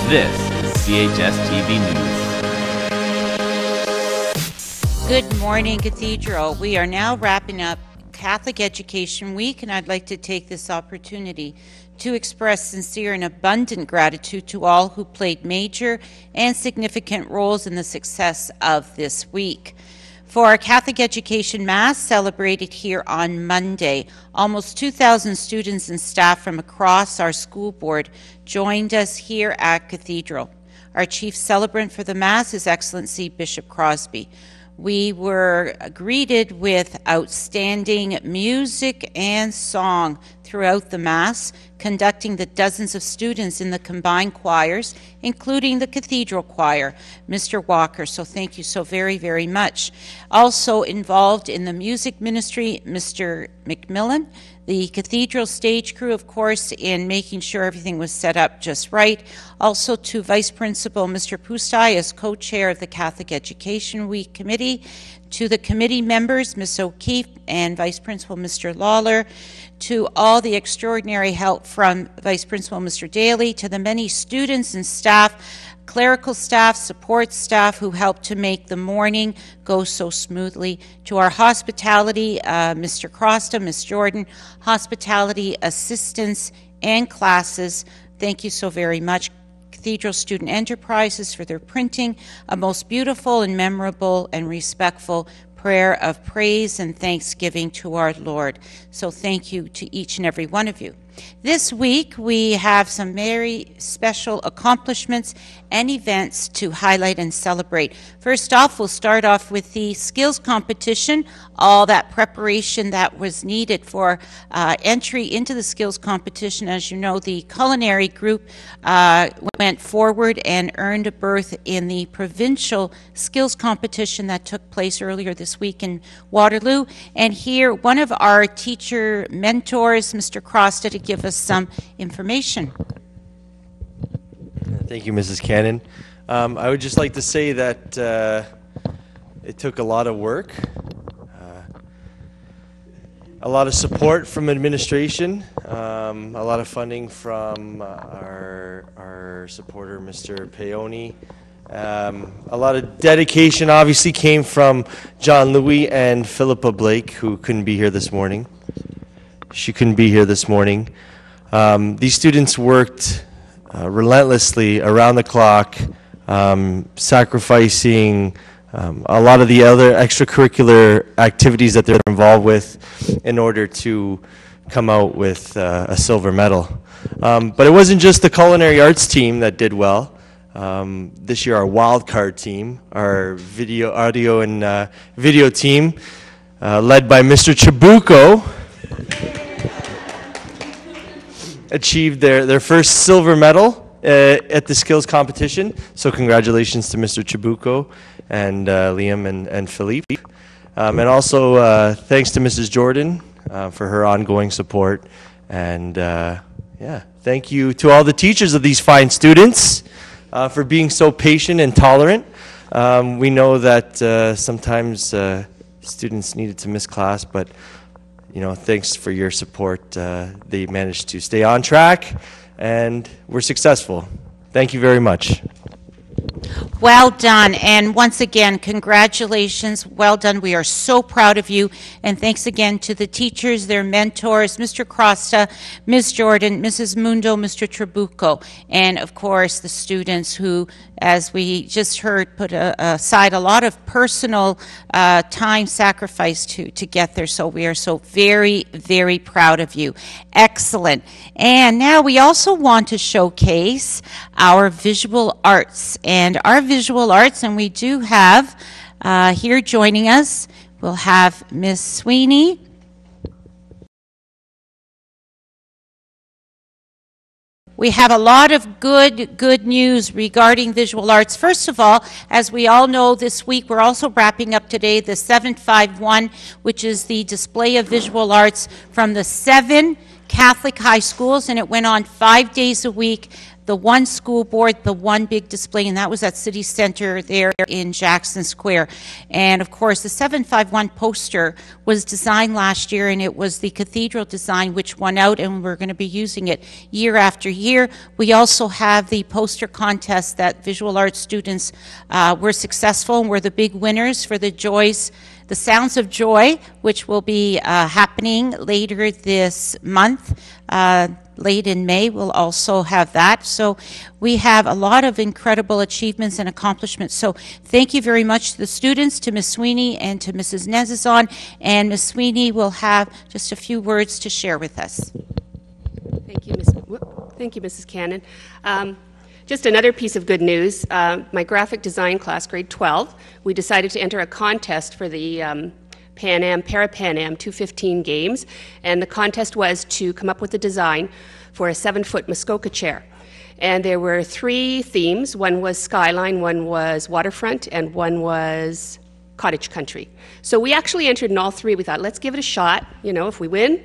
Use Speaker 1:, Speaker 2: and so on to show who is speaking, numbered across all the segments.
Speaker 1: This is CHS TV News.
Speaker 2: Good morning, Cathedral. We are now wrapping up Catholic Education Week, and I'd like to take this opportunity to express sincere and abundant gratitude to all who played major and significant roles in the success of this week. For our Catholic Education Mass celebrated here on Monday, almost 2,000 students and staff from across our school board joined us here at Cathedral. Our chief celebrant for the Mass is Excellency Bishop Crosby. We were greeted with outstanding music and song throughout the Mass, conducting the dozens of students in the combined choirs, including the Cathedral Choir, Mr. Walker. So thank you so very, very much. Also involved in the music ministry, Mr. McMillan, the Cathedral stage crew, of course, in making sure everything was set up just right. Also to Vice Principal Mr. Pustai as co-chair of the Catholic Education Week Committee, to the committee members, Ms. O'Keefe and Vice Principal Mr. Lawler, to all the extraordinary help from Vice Principal Mr. Daly, to the many students and staff, clerical staff, support staff who helped to make the morning go so smoothly, to our hospitality, Mr. Crosta, Ms. Jordan, hospitality assistants and classes, thank you so very much. Cathedral Student Enterprises for their printing a most beautiful and memorable and respectful prayer of praise and thanksgiving to our Lord. So thank you to each and every one of you. This week we have some very special accomplishments and events to highlight and celebrate. First off, we'll start off with the skills competition, all that preparation that was needed for entry into the skills competition. As you know, the culinary group went forward and earned a berth in the provincial skills competition that took place earlier this week in Waterloo. And here, one of our teacher mentors, Mr. Crosta, to give us some information.
Speaker 3: Thank you, Mrs. Cannon. I would just like to say that it took a lot of work, a lot of support from administration, a lot of funding from our supporter, Mr. Peone. A lot of dedication obviously came from John Louis and Philippa Blake, who couldn't be here this morning. She couldn't be here this morning. These students worked relentlessly around the clock, sacrificing a lot of the other extracurricular activities that they're involved with in order to come out with a silver medal. But it wasn't just the culinary arts team that did well. This year our wildcard team, our audio and video team, led by Mr. Chabuco, achieved their first silver medal at the skills competition. So congratulations to Mr. Chabuco and Liam and Philippe. And also thanks to Mrs. Jordan for her ongoing support. And yeah, thank you to all the teachers of these fine students for being so patient and tolerant. We know that sometimes students needed to miss class, but you know, thanks for your support. They managed to stay on track, and we're successful. Thank you very much.
Speaker 2: Well done, and once again, congratulations. Well done. We are so proud of you, and thanks again to the teachers, their mentors, Mr. Crosta, Ms. Jordan, Mrs. Mundo, Mr. Trabuco, and of course the students who, as we just heard, put aside a lot of personal time sacrifice to get there. So we are so very, very proud of you. Excellent. And now we also want to showcase our visual arts. And our visual arts, and we do have here joining us, we'll have Miss Sweeney. We have a lot of good news regarding visual arts. First of all, as we all know, this week we're also wrapping up today the 751, which is the display of visual arts from the 7 Catholic high schools, and it went on 5 days a week. The one school board, the one big display, and that was at City Center there in Jackson Square. And of course, the 751 poster was designed last year, and it was the cathedral design which won out, and we're going to be using it year after year. We also have the poster contest that visual arts students were successful and were the big winners for the Sounds of Joy, which will be happening later this month. Late in May, we'll also have that. So we have a lot of incredible achievements and accomplishments. So thank you very much to the students, to Ms. Sweeney and to Mrs. Nezazon. And Ms. Sweeney will have just a few words to share with us.
Speaker 4: Thank you, Mrs. Cannon. Just another piece of good news. My graphic design class, grade 12, we decided to enter a contest for the Para-Pan Am 215 games, and the contest was to come up with a design for a 7-foot Muskoka chair. And there were 3 themes. One was skyline, one was waterfront, and one was cottage country. So we actually entered in all 3. We thought, let's give it a shot. You know, if we win,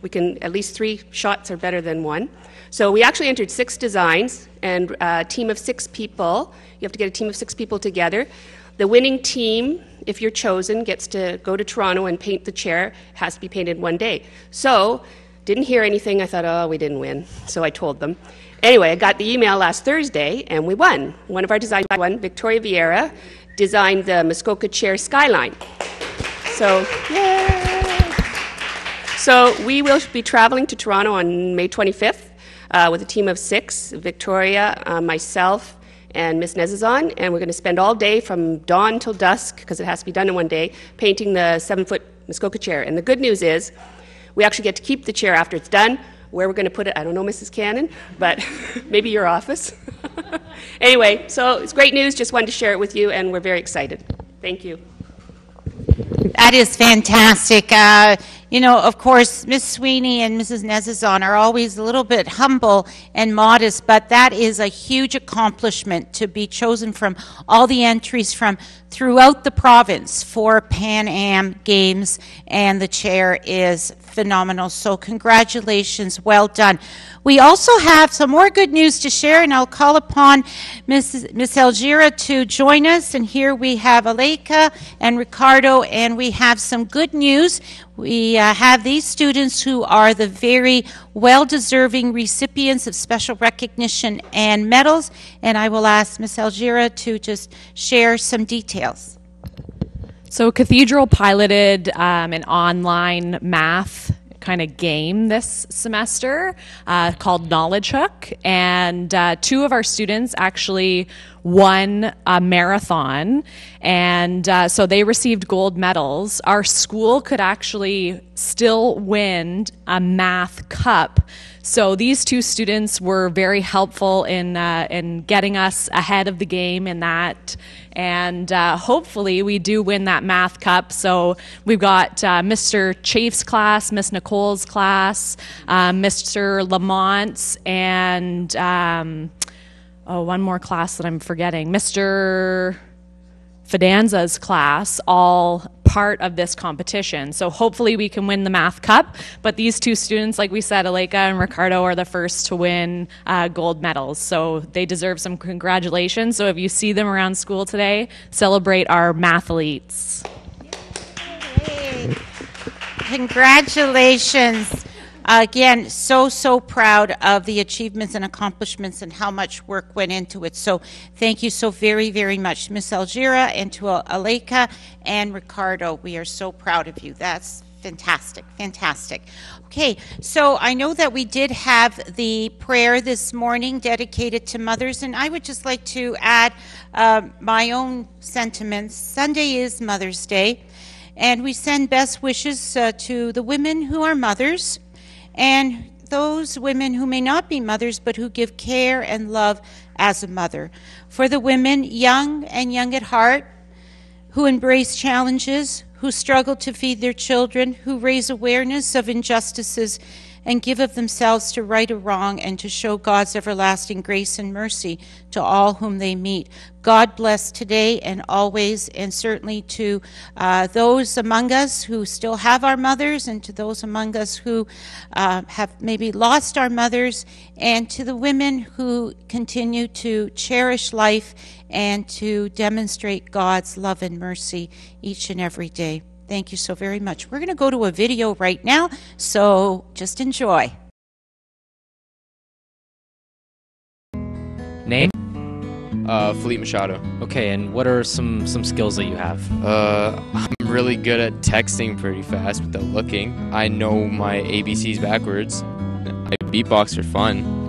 Speaker 4: we can, at least 3 shots are better than 1. So we actually entered 6 designs, and a team of 6 people. You have to get a team of 6 people together. The winning team, if you're chosen, gets to go to Toronto and paint the chair. It has to be painted one day. So, didn't hear anything. I thought, oh, we didn't win. So I told them. Anyway, I got the email last Thursday, and we won. One of our designs won. Victoria Vieira designed the Muskoka chair skyline. So, yay! So we will be traveling to Toronto on May 25th with a team of 6, Victoria, myself, and Ms. Nezazon, and we're going to spend all day from dawn till dusk, because it has to be done in one day, painting the 7-foot Muskoka chair. And the good news is we actually get to keep the chair after it's done. Where we're going to put it, I don't know, Mrs. Cannon, but maybe your office. Anyway, so it's great news. Just wanted to share it with you, and we're very excited. Thank you.
Speaker 2: That is fantastic. You know, of course, Ms. Sweeney and Mrs. Nezazon are always a little bit humble and modest, but that is a huge accomplishment to be chosen from all the entries from throughout the province for Pan Am Games, and the chair is phenomenal. So congratulations, well done. We also have some more good news to share, and I'll call upon Miss Elgira to join us. And here we have Aleika and Ricardo, and we have some good news. We have these students who are the very well-deserving recipients of special recognition and medals, and I will ask Miss Elgira to just share some details.
Speaker 5: So Cathedral piloted an online math kind of game this semester called Knowledge Hook, and 2 of our students actually won a marathon, and so they received gold medals. Our school could actually still win a math cup. So these 2 students were very helpful in getting us ahead of the game in that, and hopefully we do win that math cup. So we've got Mr. Chafe's class, Miss Nicole's class, Mr. Lamont's, and one more class that I'm forgetting, Mr. Fidanza's class, all part of this competition. So hopefully we can win the math cup, but these 2 students, like we said, Aleika and Ricardo, are the first to win gold medals, so they deserve some congratulations. So if you see them around school today, celebrate our mathletes.
Speaker 2: Yay. Congratulations. Again, so proud of the achievements and accomplishments and how much work went into it. So thank you so very much, Miss Elgira, and to Aleika and Ricardo. We are so proud of you. That's fantastic. Okay, so I know that we did have the prayer this morning dedicated to mothers, and I would just like to add my own sentiments. Sunday is Mother's Day, and we send best wishes to the women who are mothers, and those women who may not be mothers but who give care and love as a mother. For the women, young and young at heart, who embrace challenges, who struggle to feed their children, who raise awareness of injustices and give of themselves to right a wrong and to show God's everlasting grace and mercy to all whom they meet. God bless today and always, and certainly to those among us who still have our mothers, and to those among us who have maybe lost our mothers, and to the women who continue to cherish life and to demonstrate God's love and mercy each and every day. Thank you so very much. We're going to go to a video right now, so just enjoy.
Speaker 6: Name?
Speaker 7: Felipe Machado.
Speaker 6: Okay, and what are some skills that you have?
Speaker 7: I'm really good at texting pretty fast without looking. I know my ABCs backwards. My beatbox are fun.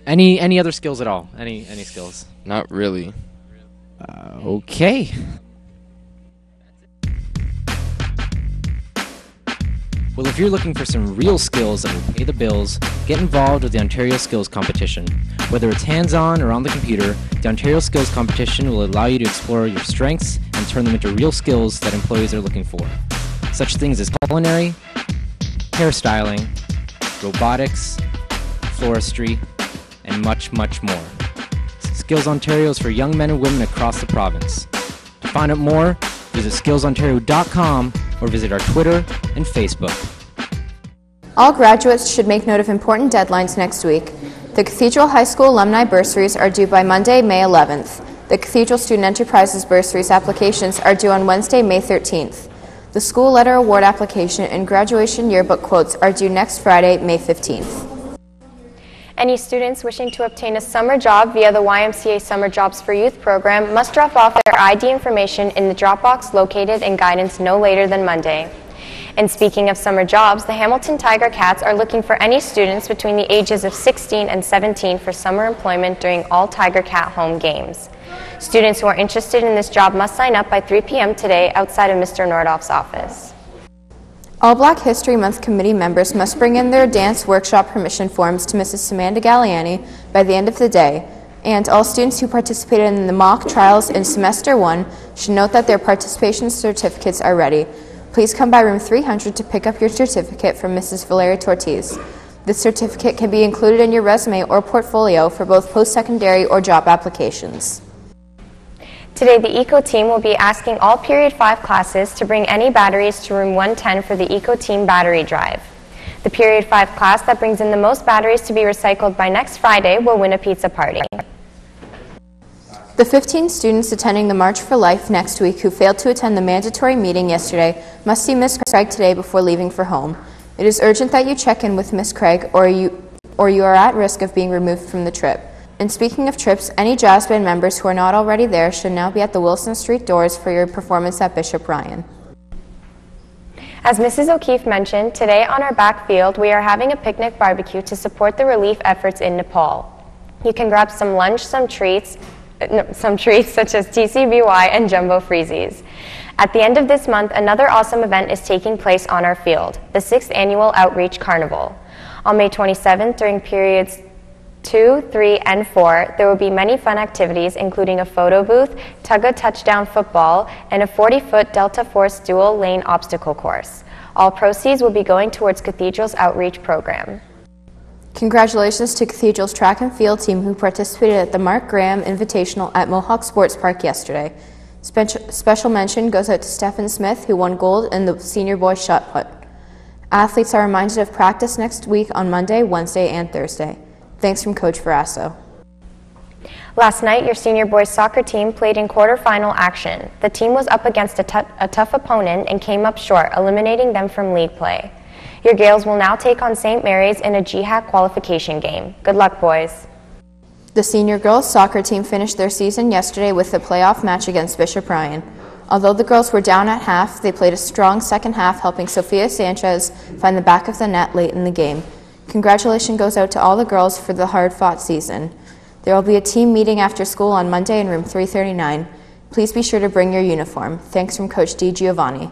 Speaker 6: Any other skills at all? Any skills?
Speaker 7: Not really.
Speaker 6: Okay. Well, if you're looking for some real skills that will pay the bills, get involved with the Ontario Skills Competition. Whether it's hands-on or on the computer, the Ontario Skills Competition will allow you to explore your strengths and turn them into real skills that employees are looking for. Such things as culinary, hairstyling, robotics, floristry, and much, much more. Skills Ontario is for young men and women across the province. To find out more, visit skillsontario.com or visit our Twitter and Facebook.
Speaker 8: All graduates should make note of important deadlines next week. The Cathedral High School alumni bursaries are due by Monday, May 11th. The Cathedral Student Enterprises bursaries applications are due on Wednesday, May 13th. The school letter award application and graduation yearbook quotes are due next Friday, May 15th.
Speaker 9: Any students wishing to obtain a summer job via the YMCA Summer Jobs for Youth program must drop off their ID information in the drop box located in guidance no later than Monday. And speaking of summer jobs, the Hamilton Tiger Cats are looking for any students between the ages of 16 and 17 for summer employment during all Tiger Cat home games. Students who are interested in this job must sign up by 3 p.m. today outside of Mr. Nordoff's office.
Speaker 8: All Black History Month committee members must bring in their dance workshop permission forms to Mrs. Samantha Galliani by the end of the day, and all students who participated in the mock trials in Semester 1 should note that their participation certificates are ready. Please come by room 300 to pick up your certificate from Mrs. Valeria Tortiz. This certificate can be included in your resume or portfolio for both post-secondary or job applications.
Speaker 9: Today, the ECO team will be asking all Period 5 classes to bring any batteries to room 110 for the ECO team battery drive. The Period 5 class that brings in the most batteries to be recycled by next Friday will win a pizza party.
Speaker 8: The 15 students attending the March for Life next week who failed to attend the mandatory meeting yesterday must see Ms. Craig today before leaving for home. It is urgent that you check in with Ms. Craig or you are at risk of being removed from the trip. And speaking of trips, any jazz band members who are not already there should now be at the Wilson Street doors for your performance at Bishop Ryan.
Speaker 9: As Mrs. O'Keefe mentioned, today on our backfield we are having a picnic barbecue to support the relief efforts in Nepal. You can grab some lunch, some treats such as TCBY and Jumbo Freezies. At the end of this month, another awesome event is taking place on our field, the 6th Annual Outreach Carnival. On May 27th, during periods 2, 3, and 4, there will be many fun activities, including a photo booth, tug-a-touchdown football, and a 40-foot Delta Force dual-lane obstacle course. All proceeds will be going towards Cathedral's outreach program.
Speaker 8: Congratulations to Cathedral's track and field team who participated at the Mark Graham Invitational at Mohawk Sports Park yesterday. Special mention goes out to Stephen Smith, who won gold in the senior boys shot put. Athletes are reminded of practice next week on Monday, Wednesday, and Thursday. Thanks from Coach Verasso.
Speaker 9: Last night, your senior boys soccer team played in quarterfinal action. The team was up against a tough opponent and came up short, eliminating them from league play. Your Gales will now take on St. Mary's in a GHAC qualification game. Good luck, boys.
Speaker 8: The senior girls soccer team finished their season yesterday with a playoff match against Bishop Ryan. Although the girls were down at half, they played a strong second half, helping Sofia Sanchez find the back of the net late in the game. Congratulations goes out to all the girls for the hard-fought season. There will be a team meeting after school on Monday in room 339. Please be sure to bring your uniform. Thanks from Coach D. Giovanni.